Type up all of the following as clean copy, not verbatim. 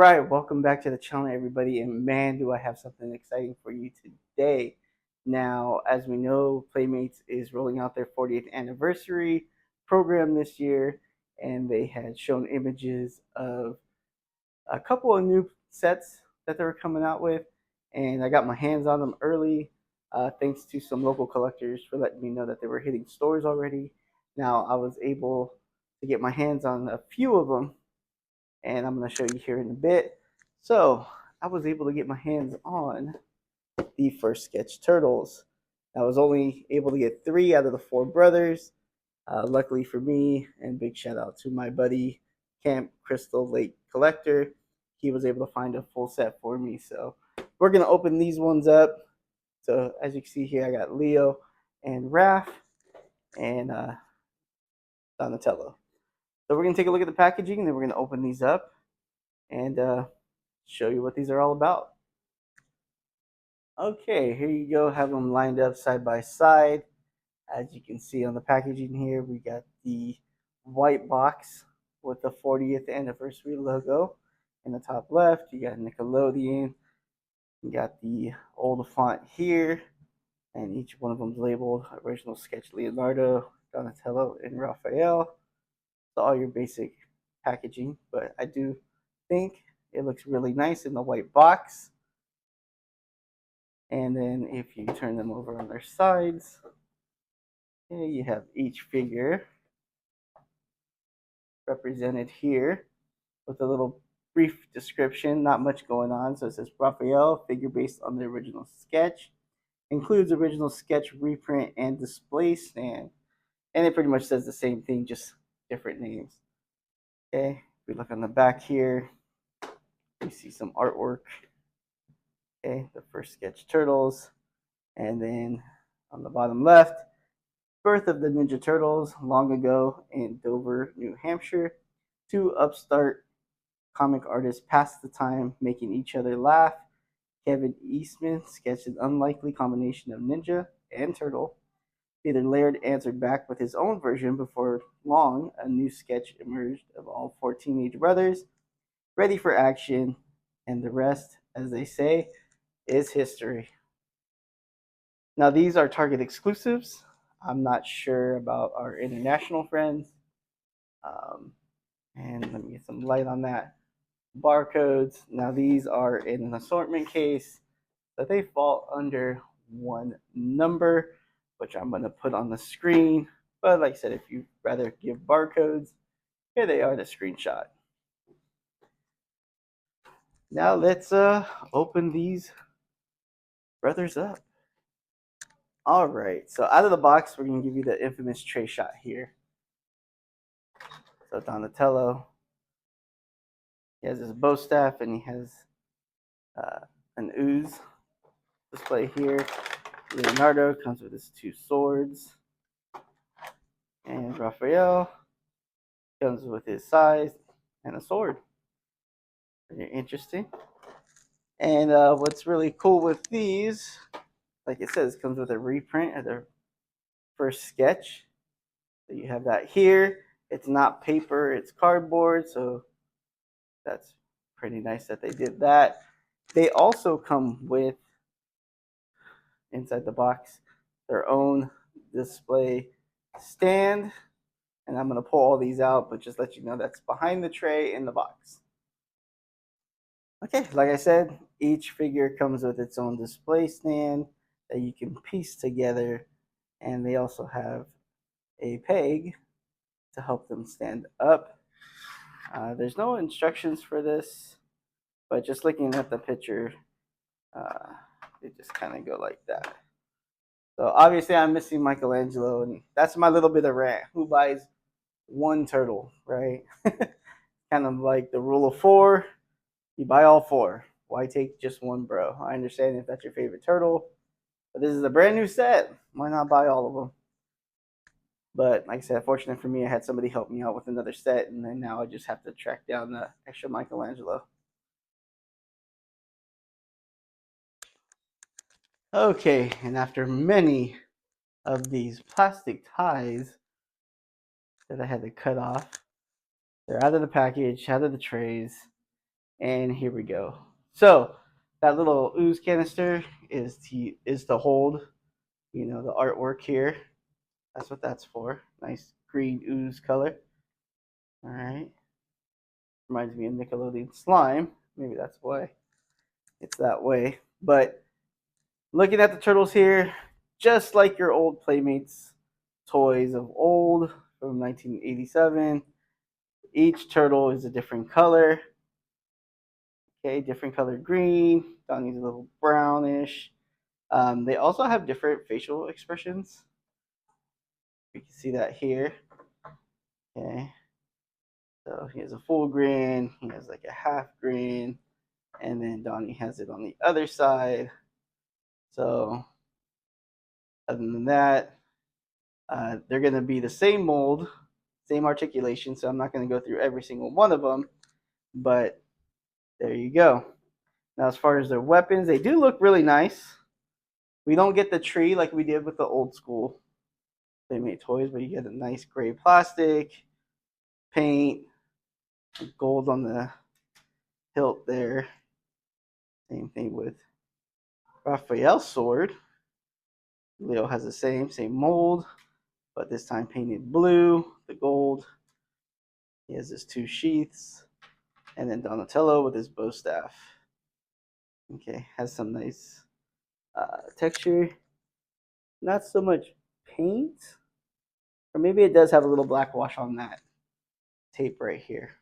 Right, welcome back to the channel, everybody. And man, do I have something exciting for you today. Now, as we know, Playmates is rolling out their 40th anniversary program this year, and they had shown images of a couple of new sets that they were coming out with, and I got my hands on them early, thanks to some local collectors for letting me know that they were hitting stores already. Now, I was able to get my hands on a few of them and I'm going to show you here in a bit. So I was able to get my hands on the First Sketch turtles. I was only able to get 3 out of the 4 brothers. Luckily for me, and big shout out to my buddy Camp Crystal Lake Collector, he was able to find a full set for me. So we're going to open these ones up. So as you can see here, I got Leo and Raph and Donatello. So we're going to take a look at the packaging, and then we're going to open these up and show you what these are all about. Okay, here you go. Have them lined up side by side. As you can see on the packaging here, we got the white box with the 40th anniversary logo. In the top left, you got Nickelodeon. You got the old font here, and each one of them is labeled Original Sketch Leonardo, Donatello, and Raphael. So all your basic packaging, but I do think it looks really nice in the white box. And then if you turn them over on their sides, okay, you have each figure represented here with a little brief description, not much going on. So it says Raphael, figure based on the original sketch, includes original sketch reprint and display stand. And it pretty much says the same thing, just different names. Okay, if we look on the back here, we see some artwork. Okay, the First Sketch turtles. And then on the bottom left, birth of the Ninja Turtles long ago in Dover, New Hampshire. 2 upstart comic artists passed the time making each other laugh. Kevin Eastman sketched an unlikely combination of ninja and turtle. Peter Laird answered back with his own version. Before long, a new sketch emerged of all 4 teenage brothers, ready for action, and the rest, as they say, is history. Now, these are Target exclusives. I'm not sure about our international friends. And let me get some light on that. Barcodes. Now, these are in an assortment case, but they fall under one number, which I'm going to put on the screen. But like I said, if you'd rather give barcodes, here they are, the screenshot. Now let's open these brothers up. All right, so out of the box, we're going to give you the infamous tray shot here. So Donatello, he has his bow staff, and he has an ooze display here. Leonardo comes with his 2 swords. And Raphael comes with his size and a sword. Very interesting. And what's really cool with these, like it says, comes with a reprint of their First Sketch. So you have that here. It's not paper, it's cardboard, so that's pretty nice that they did that. They also come with, inside the box, their own display stand. And I'm going to pull all these out, but just let you know that's behind the tray in the box. Okay, like I said, each figure comes with its own display stand that you can piece together, and they also have a peg to help them stand up. There's no instructions for this, but just looking at the picture, they just kind of go like that. So obviously I'm missing Michelangelo, and that's my little bit of rant. Who buys one turtle, right? Kind of like the rule of 4. You buy all 4. Why take just one, bro? I understand if that's your favorite turtle, but this is a brand new set. Why not buy all of them? But like I said, fortunate for me, I had somebody help me out with another set, and then now I just have to track down the extra Michelangelo. Okay, and after many of these plastic ties that I had to cut off, they're out of the package, out of the trays, And here we go. So that little ooze canister is to hold, the artwork here. That's what that's for. Nice green ooze color. All right. Reminds me of Nickelodeon slime. Maybe that's why it's that way. But looking at the turtles here, just like your old Playmates toys of old from 1987, each turtle is a different color. Okay, different color green. Donnie's a little brownish. They also have different facial expressions. You can see that here. Okay, so he has a full grin. He has like a half grin, and then Donnie has it on the other side. So, other than that, they're going to be the same mold, same articulation. So I'm not going to go through every single one of them, but there you go. Now, as far as their weapons, they do look really nice. We don't get the tree like we did with the old school Playmate toys, but you get a nice gray plastic, paint, gold on the hilt there. Same thing with Raphael's sword. Leo has the same mold, but this time painted blue, the gold. He has his two sheaths, and then Donatello with his bow staff. Okay, has some nice texture. Not so much paint, or maybe it does have a little black wash on that tape right here.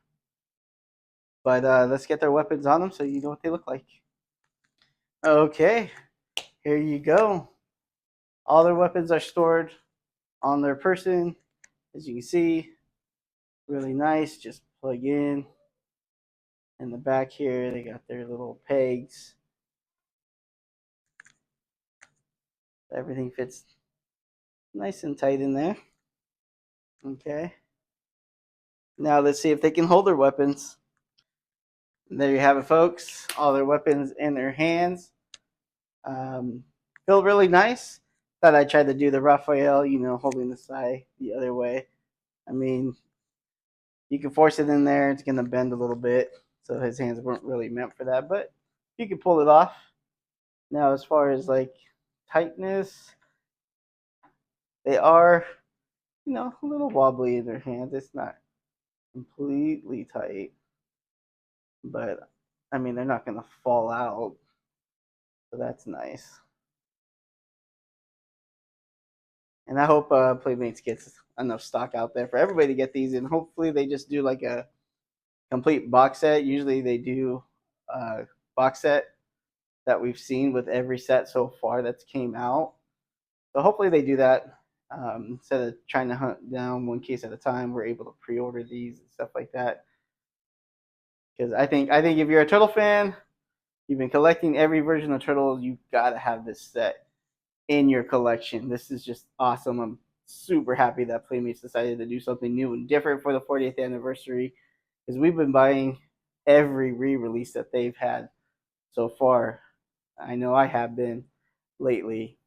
But let's get their weapons on them so you know what they look like. Okay, here you go. All their weapons are stored on their person, as you can see. Really nice. Just plug in. In the back here, they got their little pegs. Everything fits nice and tight in there. Okay. Now let's see if they can hold their weapons. And there you have it, folks. All their weapons in their hands. Feel really nice. Thought I tried to do the Raphael, holding the side the other way. I mean, you can force it in there. It's going to bend a little bit. So his hands weren't really meant for that. But you can pull it off. Now, as far as like tightness, they are, a little wobbly in their hands. It's not completely tight. But, I mean, they're not going to fall out. So that's nice. And I hope Playmates gets enough stock out there for everybody to get these. And hopefully they just do like a complete box set. Usually they do a box set that we've seen with every set so far that's came out. So hopefully they do that. Instead of trying to hunt down one case at a time, we're able to pre-order these and stuff like that. Because I think if you're a Turtle fan, you've been collecting every version of Turtles, you've got to have this set in your collection. This is just awesome. I'm super happy that Playmates decided to do something new and different for the 40th anniversary, because we've been buying every re-release that they've had so far. I know I have been lately.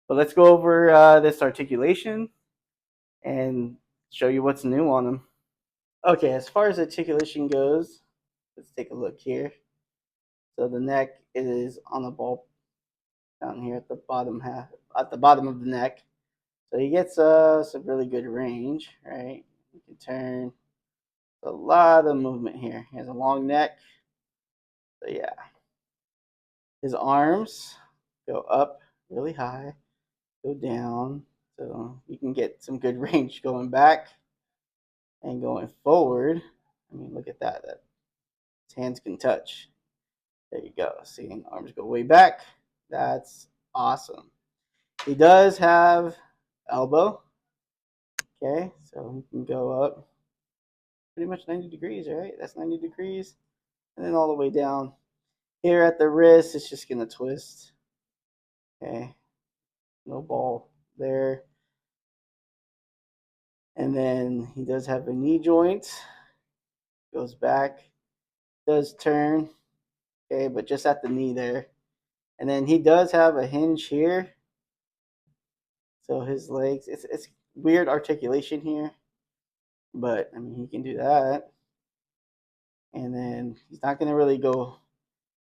But let's go over this articulation and show you what's new on them. Okay, as far as articulation goes, let's take a look here. So the neck is on the ball down here at the bottom of the neck. So he gets some really good range, right? You can turn. A lot of movement here. He has a long neck. So yeah. His arms go up really high, go down. So you can get some good range going back and going forward. I mean, look at that. His hands can touch. There you go. See, arms go way back. That's awesome. He does have elbow. Okay, so he can go up pretty much 90 degrees, right? That's 90 degrees. And then all the way down. Here at the wrist, it's just going to twist. Okay, no ball there. And then he does have a knee joint. Goes back. Does turn. Okay, but just at the knee there. And then he does have a hinge here. So his legs, it's weird articulation here. But, I mean, he can do that. and then he's not going to really go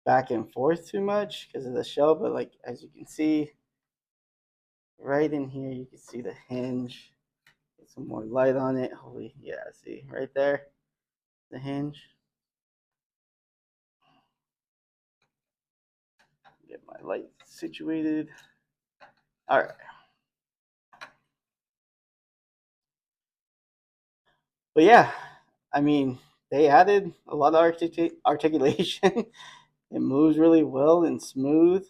back and forth too much because of the shell, but like as you can see right in here, you can see the hinge. Get some more light on it. Holy, yeah, see right there, the hinge. Get my light situated. All right. But yeah, I mean, they added a lot of articulation. It moves really well and smooth.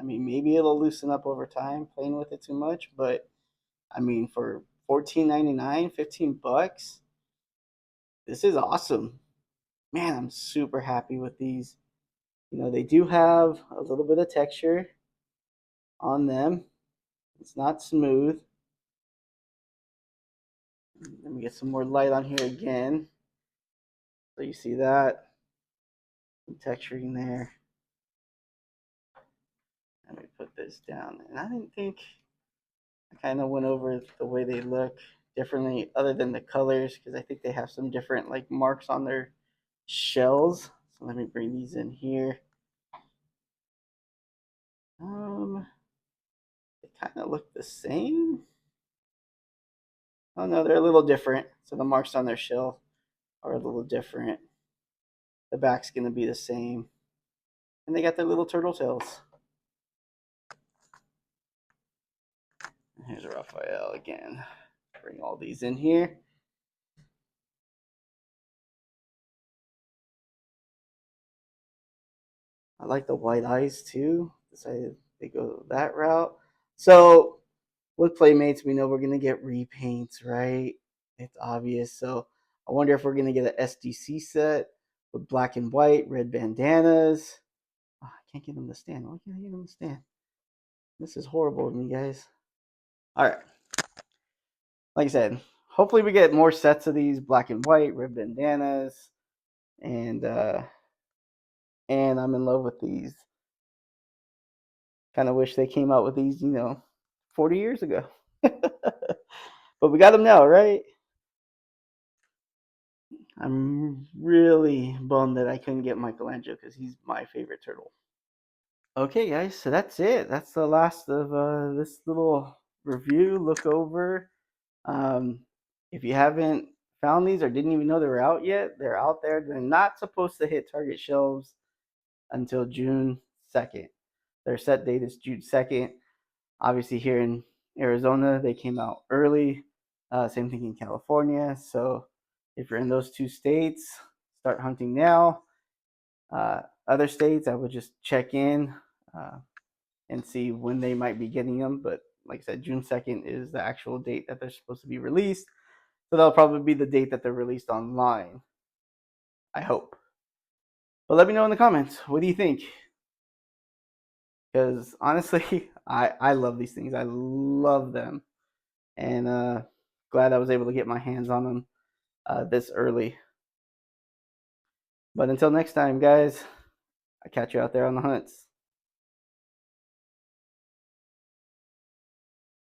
I mean, maybe it'll loosen up over time playing with it too much, but I mean, for 14.99, $15, this is awesome. Man, I'm super happy with these. You know, they do have a little bit of texture on them. It's not smooth. Let me get some more light on here again. So you see that, some texturing there. Let me put this down. And I didn't think I kind of went over the way they look differently other than the colors because I think they have some different like marks on their shells. So let me bring these in here. They kind of look the same. Oh no, they're a little different. So the marks on their shell are a little different. The back's gonna be the same. And they got their little turtle tails. Here's Raphael again. Bring all these in here. I like the white eyes too. Decided they go that route. So with Playmates, we know we're gonna get repaints, right? It's obvious. So I wonder if we're gonna get an SDC set with black and white, red bandanas. Oh, I can't get them to stand. Why can't I get them to stand? This is horrible of me, guys. All right. Like I said, hopefully we get more sets of these black and white, red bandanas, and I'm in love with these. Kind of wish they came out with these, 40 years ago. But we got them now, right? I'm really bummed that I couldn't get Michelangelo because he's my favorite turtle. Okay, guys, so that's it. That's the last of this little review, look over. Um, if you haven't found these or didn't even know they were out yet, they're out there. They're not supposed to hit Target shelves until June 2nd. Their set date is June 2nd. Obviously, here in Arizona, they came out early. Same thing in California. So if you're in those two states, start hunting now. Other states, I would just check in and see when they might be getting them. But like I said, June 2nd is the actual date that they're supposed to be released. So that'll probably be the date that they're released online. I hope. But let me know in the comments. What do you think? Because honestly, I love these things. I love them. And glad I was able to get my hands on them this early. But until next time, guys, I catch you out there on the hunts.